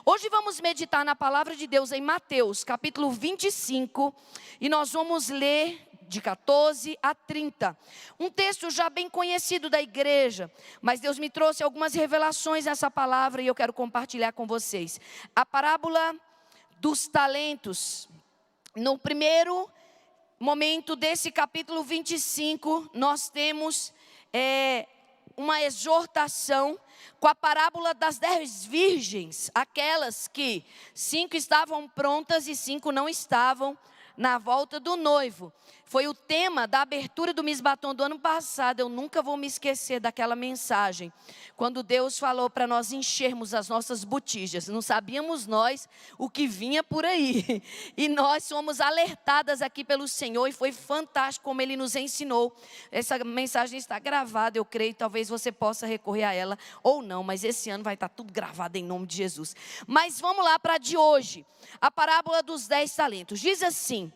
Hoje vamos meditar na palavra de Deus em Mateus, capítulo 25, e nós vamos ler de 14 a 30. Um texto já bem conhecido da igreja, mas Deus me trouxe algumas revelações nessa palavra e eu quero compartilhar com vocês. A parábola dos talentos. No primeiro momento desse capítulo 25, nós temos uma exortação com a parábola das 10 virgens, aquelas que 5 estavam prontas e 5 não estavam na volta do noivo. Foi o tema da abertura do Misbatom do ano passado. Eu nunca vou me esquecer daquela mensagem, quando Deus falou para nós enchermos as nossas botijas. Não sabíamos nós o que vinha por aí, e nós fomos alertadas aqui pelo Senhor, e foi fantástico como Ele nos ensinou. Essa mensagem está gravada, eu creio, talvez você possa recorrer a ela, ou não, mas esse ano vai estar tudo gravado em nome de Jesus. Mas vamos lá para a de hoje, a parábola dos 10 talentos. Diz assim: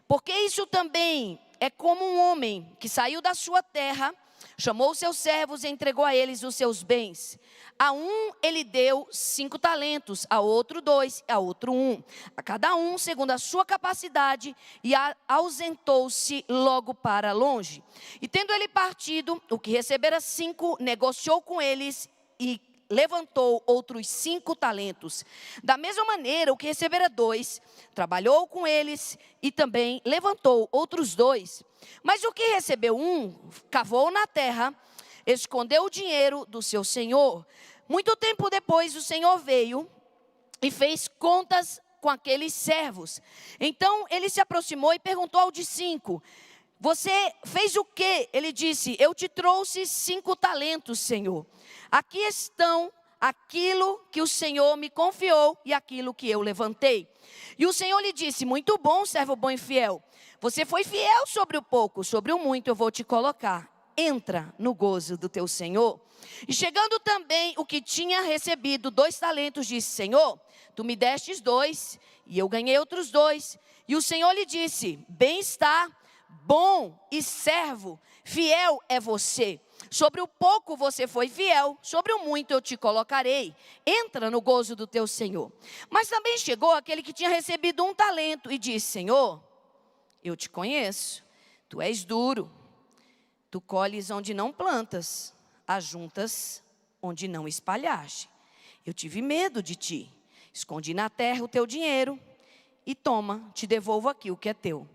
porque isso também é como um homem que saiu da sua terra, chamou os seus servos e entregou a eles os seus bens. A um ele deu 5 talentos, a outro 2, a outro 1. A cada um segundo a sua capacidade, e ausentou-se logo para longe. E tendo ele partido, o que recebera 5, negociou com eles e levantou outros 5 talentos. Da mesma maneira, o que recebera 2, trabalhou com eles e também levantou outros 2. Mas o que recebeu 1, cavou na terra, escondeu o dinheiro do seu senhor. Muito tempo depois, o senhor veio e fez contas com aqueles servos. Então, ele se aproximou e perguntou ao de 5, você fez o quê? Ele disse, eu te trouxe 5 talentos, Senhor. Aqui estão aquilo que o Senhor me confiou e aquilo que eu levantei. E o Senhor lhe disse, muito bom, servo bom e fiel. Você foi fiel sobre o pouco, sobre o muito eu vou te colocar. Entra no gozo do teu Senhor. E chegando também o que tinha recebido 2 talentos, disse, Senhor, tu me destes 2 e eu ganhei outros 2. E o Senhor lhe disse, bem está, bom e servo, fiel é você. Sobre o pouco você foi fiel, sobre o muito eu te colocarei. Entra no gozo do teu Senhor. Mas também chegou aquele que tinha recebido 1 talento e disse, Senhor, eu te conheço, tu és duro, tu colhes onde não plantas, ajuntas onde não espalhaste. Eu tive medo de ti, escondi na terra o teu dinheiro e toma, te devolvo aqui o que é teu.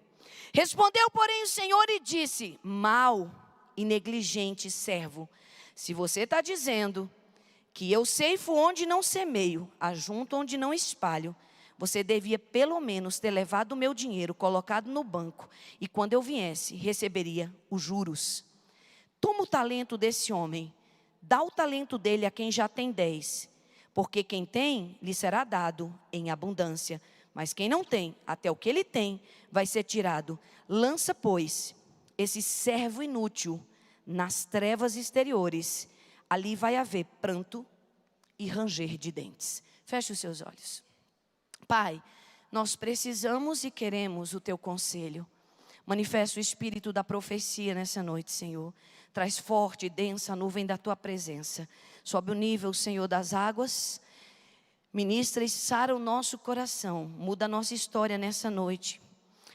Respondeu, porém, o Senhor e disse, mau e negligente servo, se você está dizendo que eu ceifo onde não semeio, ajunto onde não espalho, você devia pelo menos ter levado o meu dinheiro, colocado no banco, e quando eu viesse, receberia os juros. Toma o talento desse homem, dá o talento dele a quem já tem 10, porque quem tem, lhe será dado em abundância, mas quem não tem, até o que ele tem, vai ser tirado. Lança, pois, esse servo inútil nas trevas exteriores. Ali vai haver pranto e ranger de dentes. Feche os seus olhos. Pai, nós precisamos e queremos o teu conselho. Manifesta o espírito da profecia nessa noite, Senhor. Traz forte e densa a nuvem da tua presença. Sobe o nível, Senhor, das águas. Ministra e sara o nosso coração, muda a nossa história nessa noite.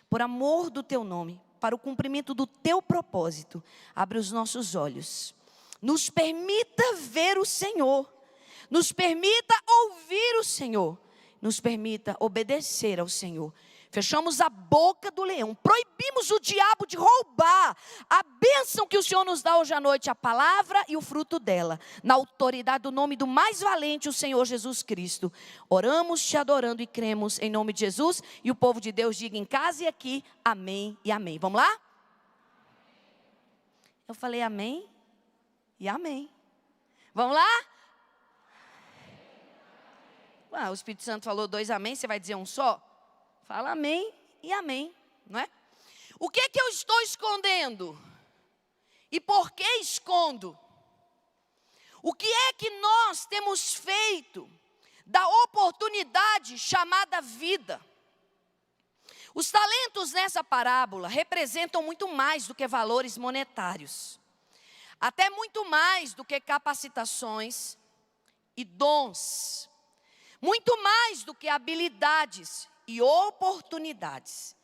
Por amor do teu nome, para o cumprimento do teu propósito, abre os nossos olhos. Nos permita ver o Senhor, nos permita ouvir o Senhor, nos permita obedecer ao Senhor. Fechamos a boca do leão, proibimos o diabo de roubar a bênção que o Senhor nos dá hoje à noite, a palavra e o fruto dela, na autoridade do nome do mais valente, o Senhor Jesus Cristo. Oramos te adorando e cremos em nome de Jesus, e o povo de Deus diga em casa e aqui, amém e amém. Vamos lá? Eu falei amém e amém. Vamos lá? O Espírito Santo falou 2 amém, você vai dizer um só? Fala amém e amém, não é? O que é que eu estou escondendo? E por que escondo? O que é que nós temos feito da oportunidade chamada vida? Os talentos nessa parábola representam muito mais do que valores monetários. Até muito mais do que capacitações e dons. muito mais do que habilidades e oportunidades.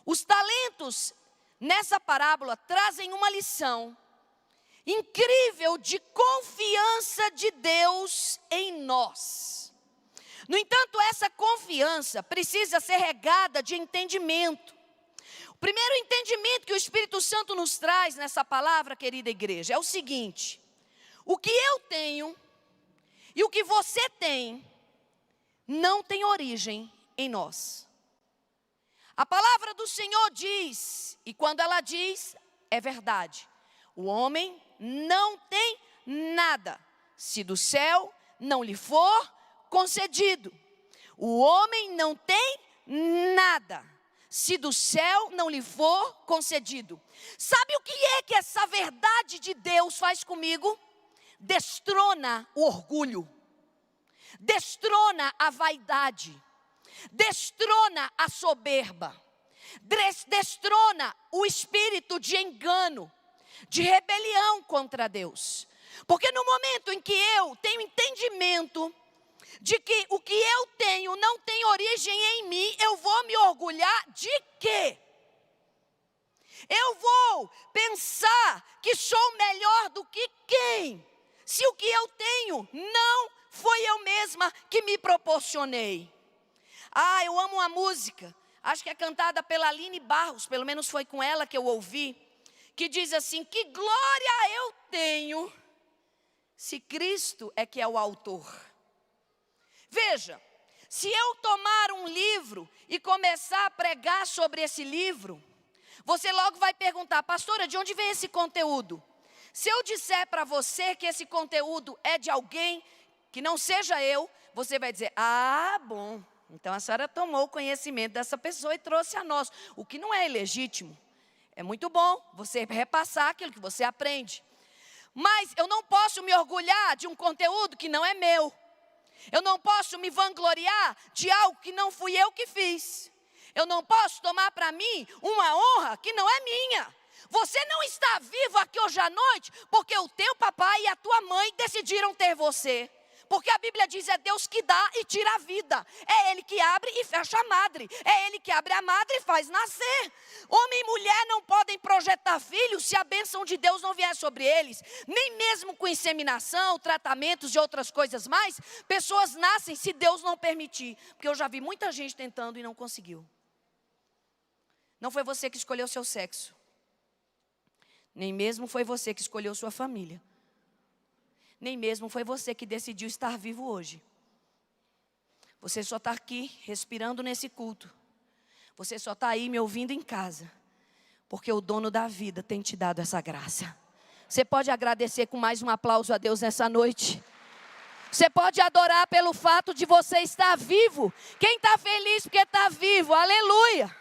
Os talentos nessa parábola trazem uma lição incrível de confiança de Deus em nós. No entanto, essa confiança precisa ser regada de entendimento. O primeiro entendimento que o Espírito Santo nos traz nessa palavra, querida igreja, é o seguinte: o que eu tenho e o que você tem não tem origem em nós. A palavra do Senhor diz, e quando ela diz, é verdade: o homem não tem nada, se do céu não lhe for concedido. O homem não tem nada, se do céu não lhe for concedido. Sabe o que essa verdade de Deus faz comigo? Destrona o orgulho, destrona a vaidade, destrona a soberba, destrona o espírito de engano, de rebelião contra Deus. Porque no momento em que eu tenho entendimento de que o que eu tenho não tem origem em mim, eu vou me orgulhar de quê? Eu vou pensar que sou melhor do que quem? Se o que eu tenho não foi eu mesma que me proporcionei. Eu amo uma música, acho que é cantada pela Aline Barros, pelo menos foi com ela que eu ouvi, que diz assim: que glória eu tenho, se Cristo é que é o autor. Veja, se eu tomar um livro e começar a pregar sobre esse livro, você logo vai perguntar: pastora, de onde vem esse conteúdo? Se eu disser para você que esse conteúdo é de alguém que não seja eu, você vai dizer: bom, então a senhora tomou conhecimento dessa pessoa e trouxe a nós, o que não é ilegítimo. É muito bom você repassar aquilo que você aprende. Mas eu não posso me orgulhar de um conteúdo que não é meu. Eu não posso me vangloriar de algo que não fui eu que fiz. Eu não posso tomar para mim uma honra que não é minha. Você não está vivo aqui hoje à noite porque o teu papai e a tua mãe decidiram ter você. Porque a Bíblia diz: é Deus que dá e tira a vida. É Ele que abre e fecha a madre. É Ele que abre a madre e faz nascer. Homem e mulher não podem projetar filhos se a bênção de Deus não vier sobre eles. Nem mesmo com inseminação, tratamentos e outras coisas mais, pessoas nascem se Deus não permitir. Porque eu já vi muita gente tentando e não conseguiu. Não foi você que escolheu seu sexo. Nem mesmo foi você que escolheu sua família. Nem mesmo foi você que decidiu estar vivo hoje. Você só está aqui respirando nesse culto. Você só está aí me ouvindo em casa, porque o dono da vida tem te dado essa graça. Você pode agradecer com mais um aplauso a Deus nessa noite. Você pode adorar pelo fato de você estar vivo. Quem está feliz porque está vivo, aleluia.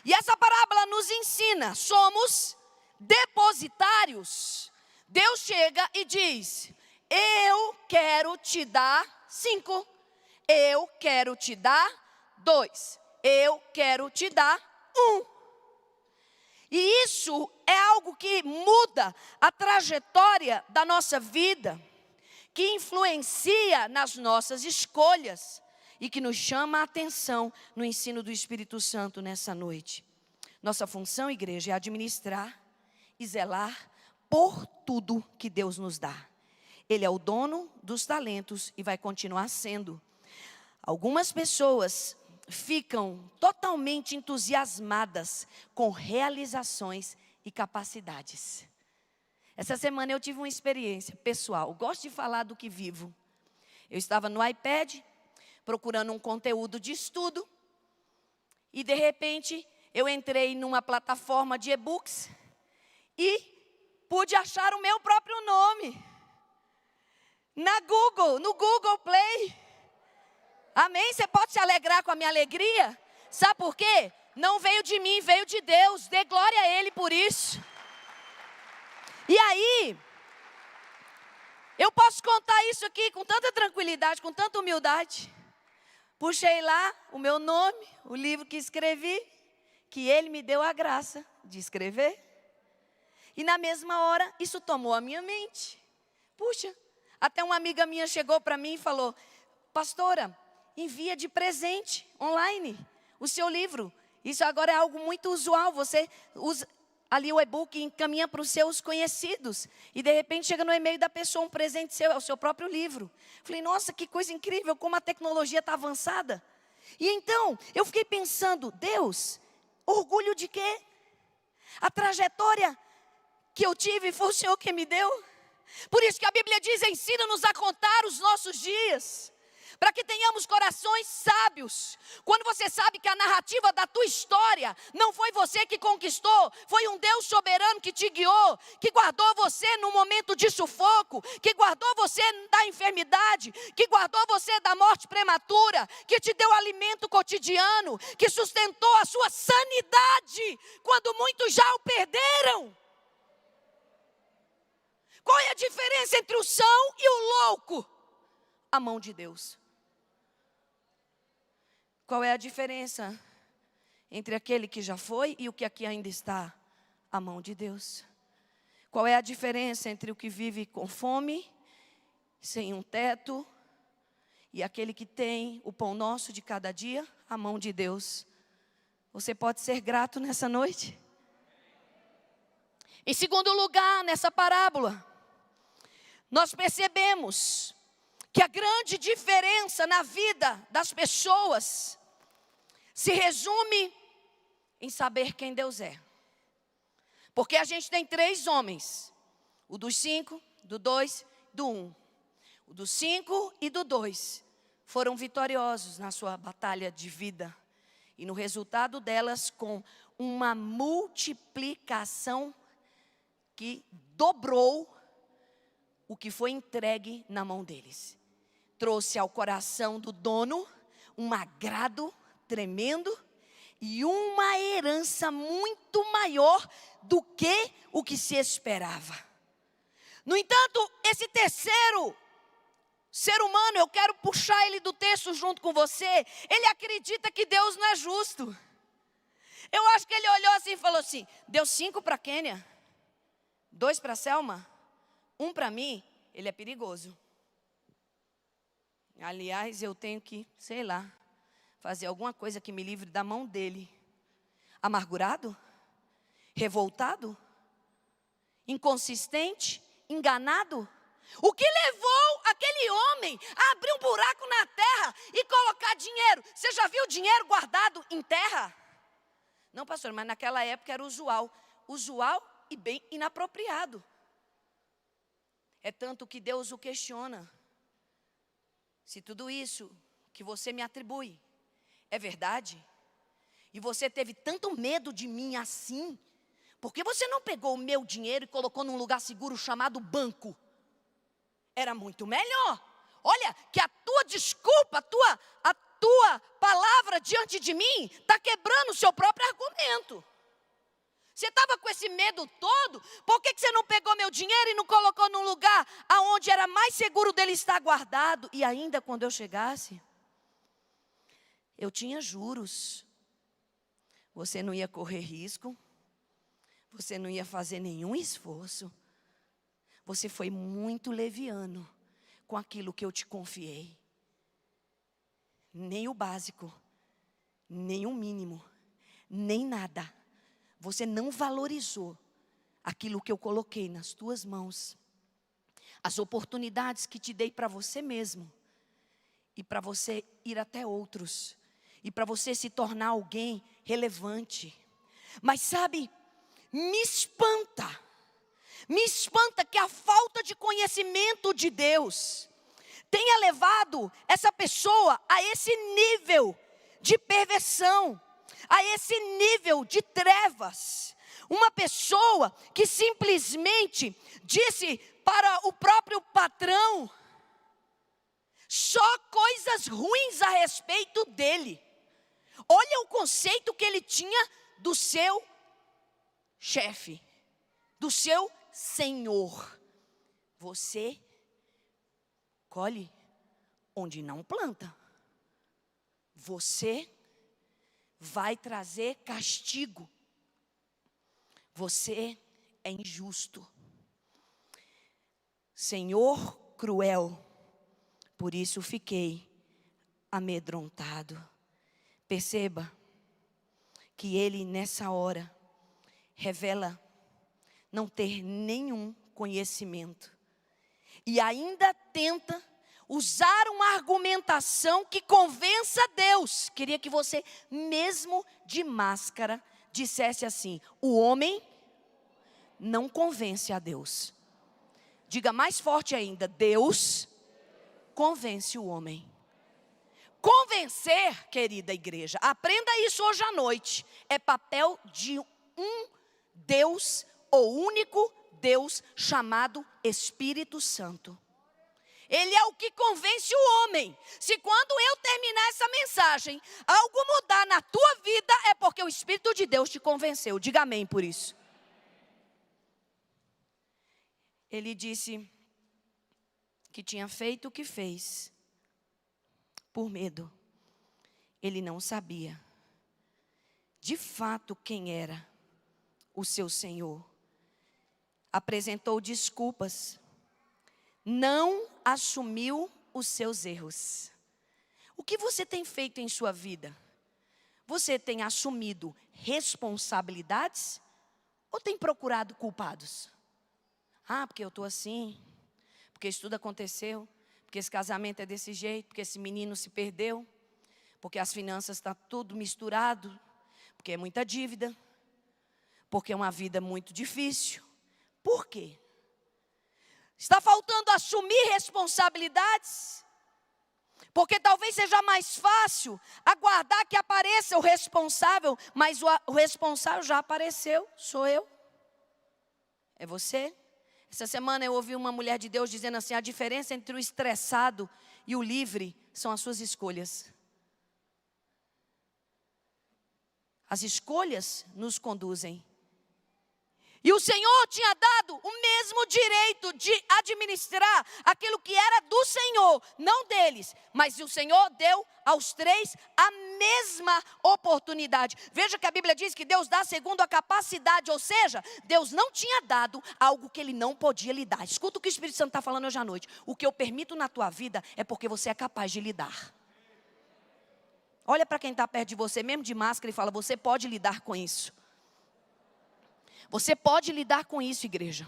E essa parábola nos ensina, somos depositários. Deus chega e diz: eu quero te dar 5, eu quero te dar 2, eu quero te dar 1. E isso é algo que muda a trajetória da nossa vida, que influencia nas nossas escolhas e que nos chama a atenção no ensino do Espírito Santo nessa noite. Nossa função, igreja, é administrar e zelar por tudo que Deus nos dá. Ele é o dono dos talentos e vai continuar sendo. Algumas pessoas ficam totalmente entusiasmadas com realizações e capacidades. Essa semana eu tive uma experiência pessoal. Eu gosto de falar do que vivo. Eu estava no iPad, procurando um conteúdo de estudo, e de repente eu entrei numa plataforma de e-books e pude achar o meu próprio nome no Google Play. Amém? Você pode se alegrar com a minha alegria? Sabe por quê? Não veio de mim, veio de Deus. Dê glória a Ele por isso. E aí, eu posso contar isso aqui com tanta tranquilidade, com tanta humildade. Puxei lá o meu nome, o livro que escrevi, que Ele me deu a graça de escrever. E na mesma hora, isso tomou a minha mente. Puxa, Até uma amiga minha chegou para mim e falou: pastora, envia de presente online o seu livro. Isso agora é algo muito usual. Você usa ali o e-book e encaminha para os seus conhecidos. E de repente chega no e-mail da pessoa um presente seu, é o seu próprio livro. Falei, nossa, que coisa incrível, como a tecnologia está avançada. E então, eu fiquei pensando, Deus, orgulho de quê? A trajetória que eu tive foi o Senhor que me deu. Por isso que a Bíblia diz, ensina-nos a contar os nossos dias, para que tenhamos corações sábios. Quando você sabe que a narrativa da tua história não foi você que conquistou, foi um Deus soberano que te guiou, que guardou você no momento de sufoco, que guardou você da enfermidade, que guardou você da morte prematura, que te deu alimento cotidiano, que sustentou a sua sanidade, quando muitos já o perderam. Qual é a diferença entre o são e o louco? A mão de Deus. Qual é a diferença entre aquele que já foi e o que aqui ainda está? A mão de Deus. Qual é a diferença entre o que vive com fome, sem um teto, e aquele que tem o pão nosso de cada dia? A mão de Deus. Você pode ser grato nessa noite? Em segundo lugar, nessa parábola, nós percebemos que a grande diferença na vida das pessoas se resume em saber quem Deus é. Porque a gente tem 3 homens, o dos 5, do 2, do 1. O dos 5 e do 2 foram vitoriosos na sua batalha de vida. E no resultado delas, com uma multiplicação que dobrou o que foi entregue na mão deles. Trouxe ao coração do dono um agrado tremendo e uma herança muito maior do que o que se esperava. No entanto, esse terceiro ser humano, eu quero puxar ele do texto junto com você, ele acredita que Deus não é justo. Eu acho que ele olhou assim e falou assim, deu 5 para Kênia, 2 para Selma, 1 para mim, ele é perigoso. Aliás, eu tenho que, sei lá, fazer alguma coisa que me livre da mão dele. Amargurado? Revoltado? Inconsistente? Enganado? O que levou aquele homem a abrir um buraco na terra e colocar dinheiro? Você já viu dinheiro guardado em terra? Não, pastor, mas naquela época era usual. Usual e bem inapropriado. É tanto que Deus o questiona. Se tudo isso que você me atribui é verdade, e você teve tanto medo de mim assim, por que você não pegou o meu dinheiro e colocou num lugar seguro chamado banco? Era muito melhor. Olha, que a tua desculpa, a tua palavra diante de mim está quebrando o seu próprio argumento. Você estava com esse medo todo, por que você não pegou meu dinheiro e não colocou num lugar aonde era mais seguro dele estar guardado? E ainda quando eu chegasse, eu tinha juros. Você não ia correr risco, você não ia fazer nenhum esforço. Você foi muito leviano com aquilo que eu te confiei. Nem o básico, nem o mínimo, nem nada. Você não valorizou aquilo que eu coloquei nas tuas mãos. As oportunidades que te dei para você mesmo. E para você ir até outros. E para você se tornar alguém relevante. Mas sabe, me espanta que a falta de conhecimento de Deus tenha levado essa pessoa a esse nível de perversão, a esse nível de trevas. Uma pessoa que simplesmente disse para o próprio patrão só coisas ruins a respeito dele. Olha o conceito que ele tinha do seu chefe, do seu senhor. Você colhe onde não planta. Você vai trazer castigo. Você é injusto. Senhor cruel, por isso fiquei amedrontado. Perceba que ele nessa hora revela não ter nenhum conhecimento. E ainda tenta usar uma argumentação que convença Deus. Queria que você, mesmo de máscara, dissesse assim: o homem não convence a Deus. Diga mais forte ainda: Deus convence o homem. Convencer, querida igreja, aprenda isso hoje à noite, é papel de um Deus, ou único Deus, chamado Espírito Santo. Ele é o que convence o homem. Se quando eu terminar essa mensagem, algo mudar na tua vida, é porque o Espírito de Deus te convenceu. Diga amém por isso. Ele disse que tinha feito o que fez por medo. Ele não sabia de fato quem era o seu Senhor. Apresentou desculpas, não assumiu os seus erros. O que você tem feito em sua vida? Você tem assumido responsabilidades ou tem procurado culpados? Ah, porque eu estou assim, porque isso tudo aconteceu, porque esse casamento é desse jeito, porque esse menino se perdeu, porque as finanças estão tudo misturado, porque é muita dívida, porque é uma vida muito difícil. Por quê? Está faltando assumir responsabilidades? Porque talvez seja mais fácil aguardar que apareça o responsável, mas o responsável já apareceu, sou eu. É você. Essa semana eu ouvi uma mulher de Deus dizendo assim: a diferença entre o estressado e o livre são as suas escolhas. As escolhas nos conduzem. E o Senhor tinha dado o mesmo direito de administrar aquilo que era do Senhor, não deles. Mas o Senhor deu aos três a mesma oportunidade. Veja que a Bíblia diz que Deus dá segundo a capacidade, ou seja, Deus não tinha dado algo que Ele não podia lhe dar. Escuta o que o Espírito Santo está falando hoje à noite. O que eu permito na tua vida é porque você é capaz de lidar. Olha para quem está perto de você, mesmo de máscara, e fala: você pode lidar com isso. Você pode lidar com isso, igreja.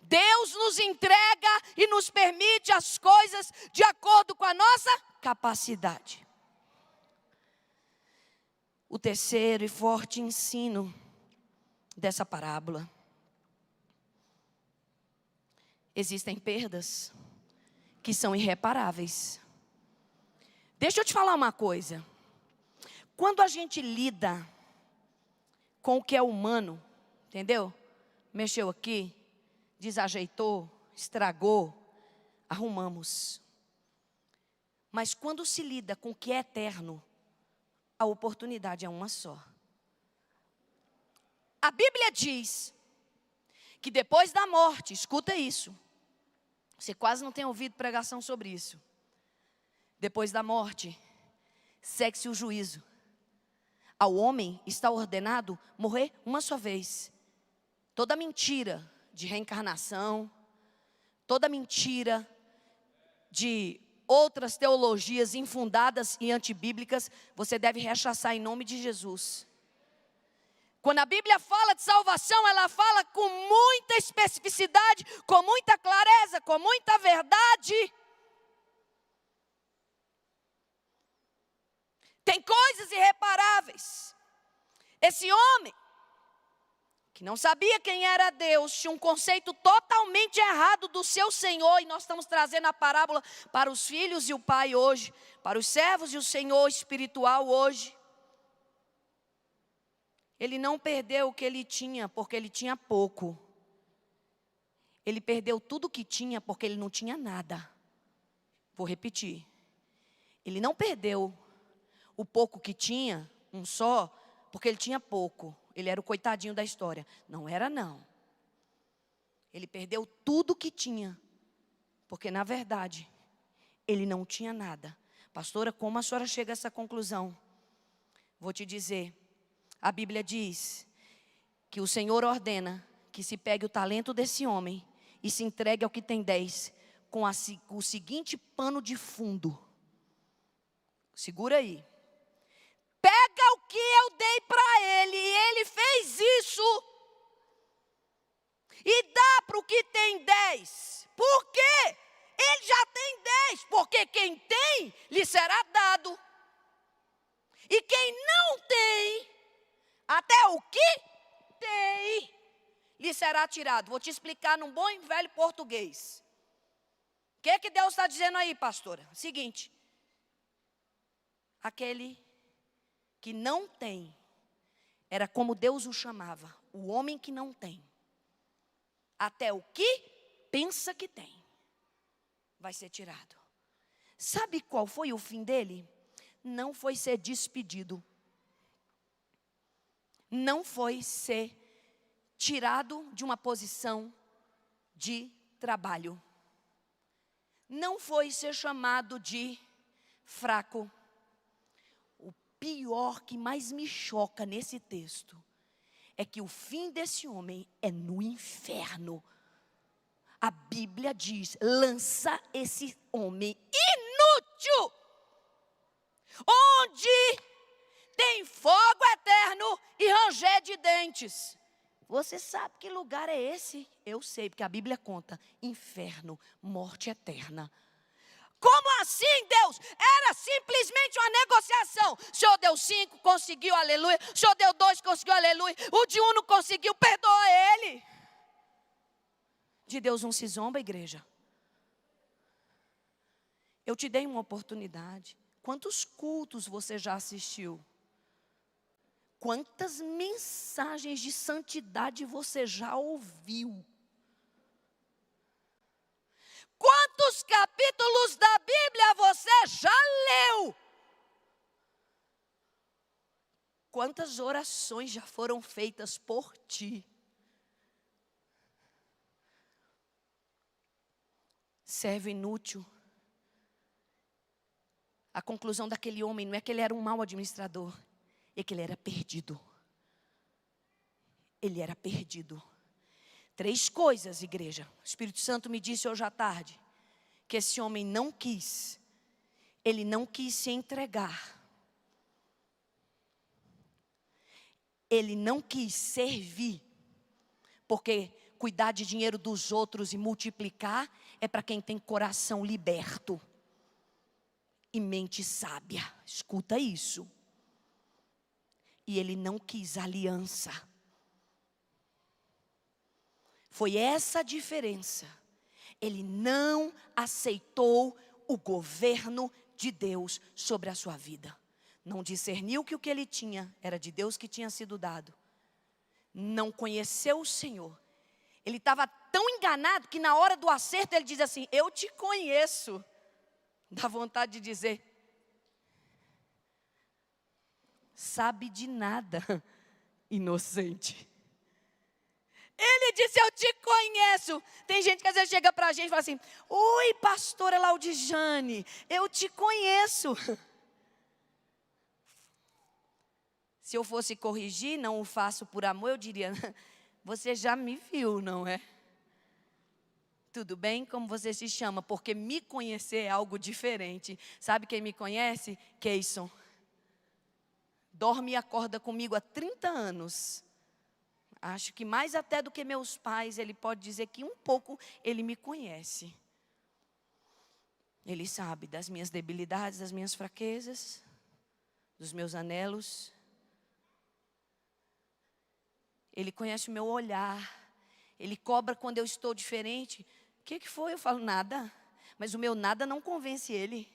Deus nos entrega e nos permite as coisas de acordo com a nossa capacidade. O terceiro e forte ensino dessa parábola: existem perdas que são irreparáveis. Deixa eu te falar uma coisa. Quando a gente lida com o que é humano, entendeu? Mexeu aqui, desajeitou, estragou, arrumamos. Mas quando se lida com o que é eterno, a oportunidade é uma só. A Bíblia diz que depois da morte, escuta isso, você quase não tem ouvido pregação sobre isso. Depois da morte, segue-se o juízo. Ao homem está ordenado morrer uma só vez. Toda mentira de reencarnação, toda mentira de outras teologias infundadas e antibíblicas, você deve rechaçar em nome de Jesus. Quando a Bíblia fala de salvação, ela fala com muita especificidade, com muita clareza, com muita verdade. Tem coisas irreparáveis. Esse homem, que não sabia quem era Deus, tinha um conceito totalmente errado do seu Senhor. E nós estamos trazendo a parábola para os filhos e o pai hoje, para os servos e o Senhor espiritual hoje. Ele não perdeu o que ele tinha porque ele tinha pouco. Ele perdeu tudo o que tinha porque ele não tinha nada. Vou repetir. Ele não perdeu o pouco que tinha, um só, porque ele tinha pouco. Ele era o coitadinho da história. Não era, não. Ele perdeu tudo que tinha, porque na verdade, ele não tinha nada. Pastora, como a senhora chega a essa conclusão? Vou te dizer, a Bíblia diz que o Senhor ordena que se pegue o talento desse homem e se entregue ao que tem 10, com o seguinte pano de fundo. Segura aí. Pega o que eu dei para ele, e ele fez isso. E dá para o que tem 10. Por quê? Ele já tem 10, porque quem tem, lhe será dado. E quem não tem, até o que tem, lhe será tirado. Vou te explicar num bom e velho português. O que Deus está dizendo aí, pastora? Seguinte. Aquele que não tem, era como Deus o chamava, o homem que não tem. Até o que pensa que tem, vai ser tirado. Sabe qual foi o fim dele? Não foi ser despedido. Não foi ser tirado de uma posição de trabalho. Não foi ser chamado de fraco. O pior que mais me choca nesse texto é que o fim desse homem é no inferno. A Bíblia diz: lança esse homem inútil, onde tem fogo eterno e ranger de dentes. Você sabe que lugar é esse? Eu sei, porque a Bíblia conta: inferno, morte eterna. Como assim, Deus? Era simplesmente uma negociação. O Senhor deu 5, conseguiu, aleluia. O Senhor deu 2, conseguiu, aleluia. O de 1 não conseguiu, perdoa ele. De Deus não se zomba, igreja. Eu te dei uma oportunidade. Quantos cultos você já assistiu? Quantas mensagens de santidade você já ouviu? Quantos capítulos da Bíblia você já leu? Quantas orações já foram feitas por ti? Servo inútil. A conclusão daquele homem não é que ele era um mau administrador, é que ele era perdido. Ele era perdido. 3 coisas, igreja. O Espírito Santo me disse hoje à tarde que esse homem não quis. Ele não quis se entregar. Ele não quis servir. Porque cuidar de dinheiro dos outros e multiplicar é para quem tem coração liberto e mente sábia. Escuta isso. E ele não quis aliança. Foi essa a diferença. Ele não aceitou o governo de Deus sobre a sua vida. Não discerniu que o que ele tinha era de Deus que tinha sido dado. Não conheceu o Senhor. Ele estava tão enganado que na hora do acerto ele diz assim: eu te conheço. Dá vontade de dizer: sabe de nada, inocente. Ele disse: eu te conheço. Tem gente que às vezes chega para a gente e fala assim: oi, pastora Laudijane, eu te conheço. Se eu fosse corrigir, não o faço por amor, eu diria: você já me viu, não é? Tudo bem? Como você se chama? Porque me conhecer é algo diferente. Sabe quem me conhece? Keison. Dorme e acorda comigo há 30 anos. Acho que mais até do que meus pais, ele pode dizer que um pouco ele me conhece. Ele sabe das minhas debilidades, das minhas fraquezas, dos meus anelos. Ele conhece o meu olhar. Ele cobra quando eu estou diferente. O que foi? Eu falo: nada. Mas o meu nada não convence ele.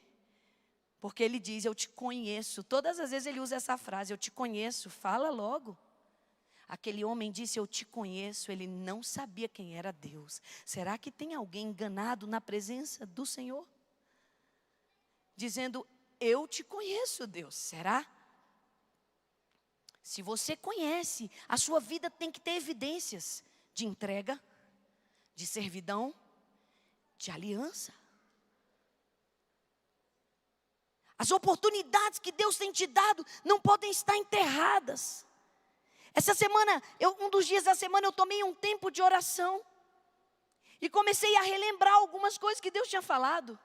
Porque ele diz: eu te conheço. Todas as vezes ele usa essa frase: eu te conheço. Fala logo. Aquele homem disse: eu te conheço. Ele não sabia quem era Deus. Será que tem alguém enganado na presença do Senhor? Dizendo: eu te conheço, Deus. Será? Se você conhece, a sua vida tem que ter evidências de entrega, de servidão, de aliança. As oportunidades que Deus tem te dado não podem estar enterradas. Essa semana, um dos dias da semana, eu tomei um tempo de oração. E comecei a relembrar algumas coisas que Deus tinha falado.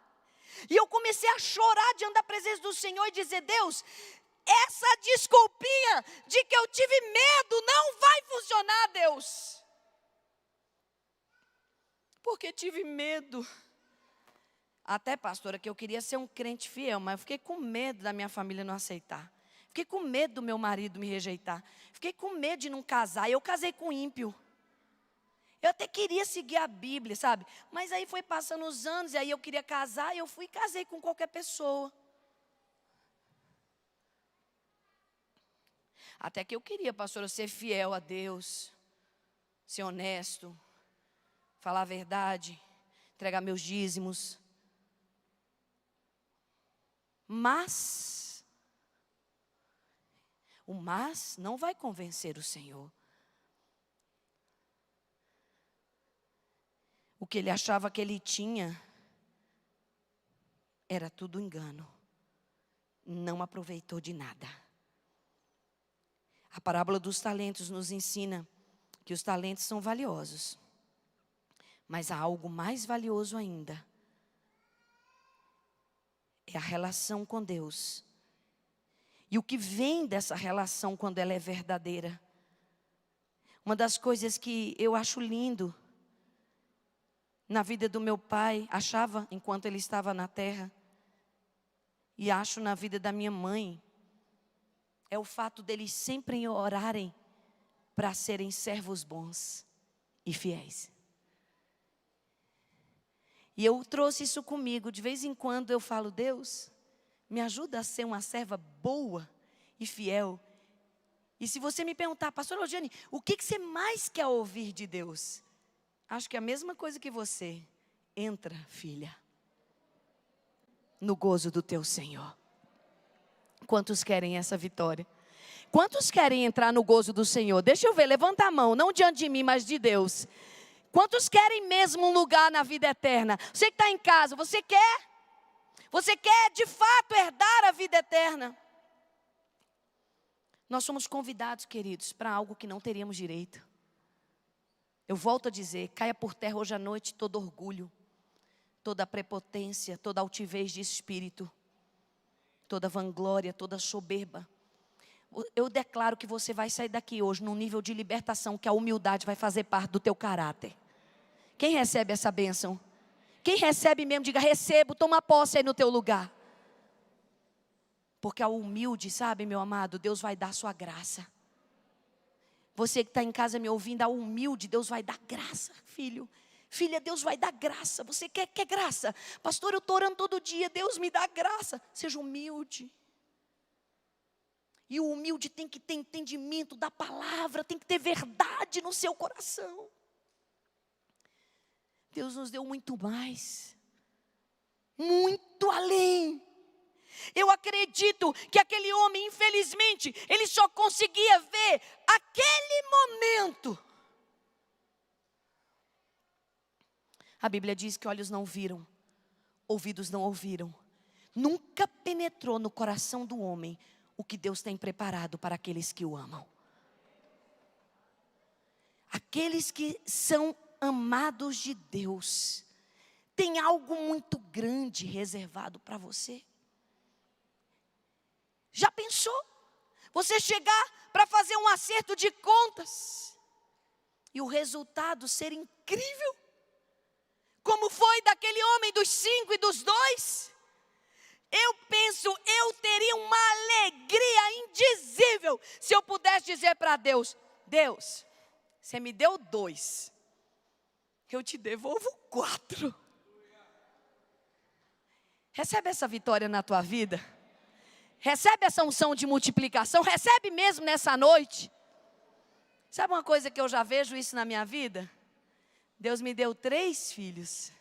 E eu comecei a chorar diante da presença do Senhor e dizer: Deus, essa desculpinha de que eu tive medo não vai funcionar, Deus. Porque tive medo. Até, pastora, que eu queria ser um crente fiel, mas eu fiquei com medo da minha família não aceitar. Fiquei com medo do meu marido me rejeitar. Fiquei com medo de não casar. Eu casei com ímpio. Eu até queria seguir a Bíblia, sabe? Mas aí foi passando os anos, e aí eu queria casar, e eu fui e casei com qualquer pessoa. Até que eu queria, pastora, ser fiel a Deus, ser honesto, falar a verdade, entregar meus dízimos. Mas, o mas não vai convencer o Senhor. O que ele achava que ele tinha era tudo engano. Não aproveitou de nada. A parábola dos talentos nos ensina que os talentos são valiosos. Mas há algo mais valioso ainda. É a relação com Deus. E o que vem dessa relação quando ela é verdadeira. Uma das coisas que eu acho lindo na vida do meu pai, achava enquanto ele estava na terra, e acho na vida da minha mãe, é o fato deles sempre orarem para serem servos bons e fiéis. E eu trouxe isso comigo. De vez em quando eu falo: Deus, me ajuda a ser uma serva boa e fiel. E se você me perguntar: pastora Lodiane, o que você mais quer ouvir de Deus? Acho que é a mesma coisa que você. Entra, filha, no gozo do teu Senhor. Quantos querem essa vitória? Quantos querem entrar no gozo do Senhor? Deixa eu ver, levanta a mão, não diante de mim, mas de Deus. Quantos querem mesmo um lugar na vida eterna? Você que está em casa, você quer? Você quer de fato herdar a vida eterna? Nós somos convidados, queridos, para algo que não teríamos direito. Eu volto a dizer: caia por terra hoje à noite todo orgulho, toda prepotência, toda altivez de espírito, toda vanglória, toda soberba. Eu declaro que você vai sair daqui hoje num nível de libertação, que a humildade vai fazer parte do teu caráter. Quem recebe essa bênção? Quem recebe mesmo, diga: recebo, toma posse aí no teu lugar. Porque ao humilde, sabe, meu amado, Deus vai dar sua graça. Você que está em casa me ouvindo, ao humilde, Deus vai dar graça, filho. Filha, Deus vai dar graça. Você quer graça? Pastor, eu estou orando todo dia, Deus me dá graça. Seja humilde. E o humilde tem que ter entendimento da palavra, tem que ter verdade no seu coração. Deus nos deu muito mais, muito além. Eu acredito que aquele homem, infelizmente, ele só conseguia ver aquele momento. A Bíblia diz que olhos não viram, ouvidos não ouviram. Nunca penetrou no coração do homem o que Deus tem preparado para aqueles que o amam. Aqueles que são amados de Deus, tem algo muito grande reservado para você. Já pensou? Você chegar para fazer um acerto de contas e o resultado ser incrível? Como foi daquele homem dos 5 e dos 2? Eu penso, eu teria uma alegria indizível se eu pudesse dizer para Deus: Deus, você me deu 2, eu te devolvo 4. Recebe essa vitória na tua vida? Recebe essa unção de multiplicação? Recebe mesmo nessa noite? Sabe uma coisa que eu já vejo isso na minha vida? Deus me deu 3 filhos.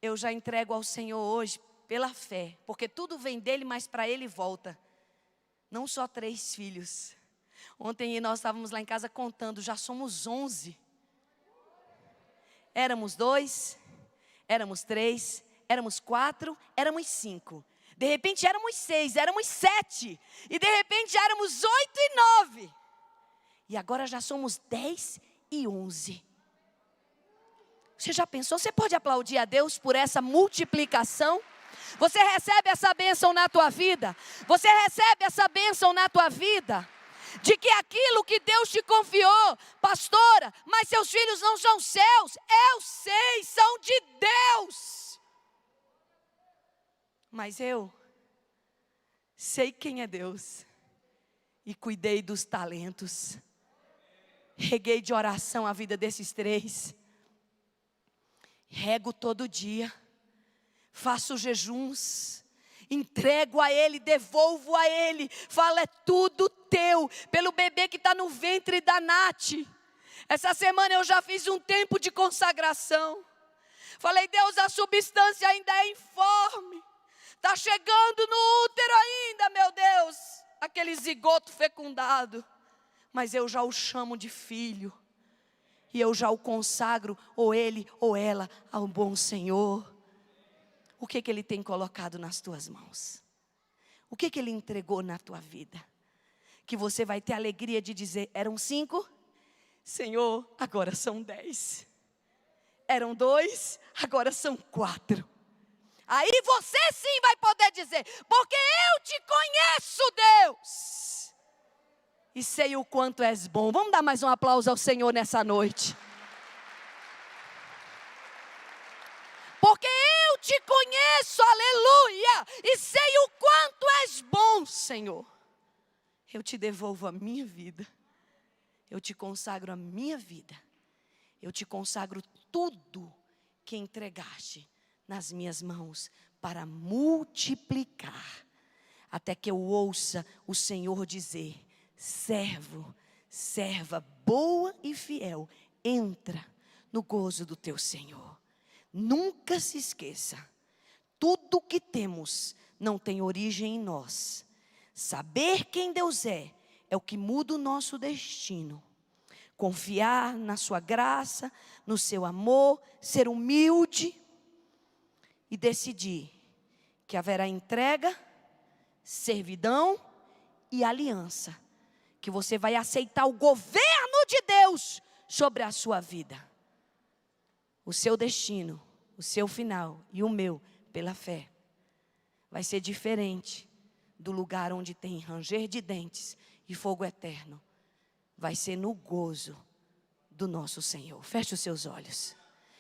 Eu já entrego ao Senhor hoje pela fé, porque tudo vem dele, mas para ele volta. Não só 3 filhos. Ontem nós estávamos lá em casa contando, já somos 11. Éramos 2, éramos 3, éramos 4, éramos 5. De repente éramos 6, éramos 7. E de repente éramos 8 e 9. E agora já somos 10 e 11. Você já pensou? Você pode aplaudir a Deus por essa multiplicação? Você recebe essa bênção na tua vida? Você recebe essa bênção na tua vida? De que aquilo que Deus te confiou, pastora, mas seus filhos não são seus. Eu sei, são de Deus. Mas eu sei quem é Deus. E cuidei dos talentos. Reguei de oração a vida desses 3. Rego todo dia. Faço jejuns. Entrego a Ele, devolvo a Ele. Falo, é tudo teu. Pelo bebê que está no ventre da Nath. Essa semana eu já fiz um tempo de consagração. Falei, Deus, a substância ainda é informe. Está chegando no útero ainda, meu Deus. Aquele zigoto fecundado. Mas eu já o chamo de filho. E eu já o consagro, ou ele ou ela, ao bom Senhor. O que Ele tem colocado nas tuas mãos? O que Ele entregou na tua vida? Que você vai ter alegria de dizer, eram 5? Senhor, agora são 10. Eram 2, agora são 4. Aí você sim vai poder dizer, porque eu te conheço, Deus. E sei o quanto és bom. Vamos dar mais um aplauso ao Senhor nessa noite. Porque eu te conheço, aleluia, e sei o quanto és bom, Senhor. Eu te devolvo a minha vida. Eu te consagro a minha vida. Eu te consagro tudo que entregaste nas minhas mãos para multiplicar. Até que eu ouça o Senhor dizer, servo, serva boa e fiel, entra no gozo do teu Senhor. Nunca se esqueça, tudo que temos não tem origem em nós. Saber quem Deus é o que muda o nosso destino. Confiar na sua graça, no seu amor, ser humilde e decidir que haverá entrega, servidão e aliança. Que você vai aceitar o governo de Deus sobre a sua vida. O seu destino, o seu final e o meu, pela fé, vai ser diferente do lugar onde tem ranger de dentes e fogo eterno. Vai ser no gozo do nosso Senhor. Feche os seus olhos.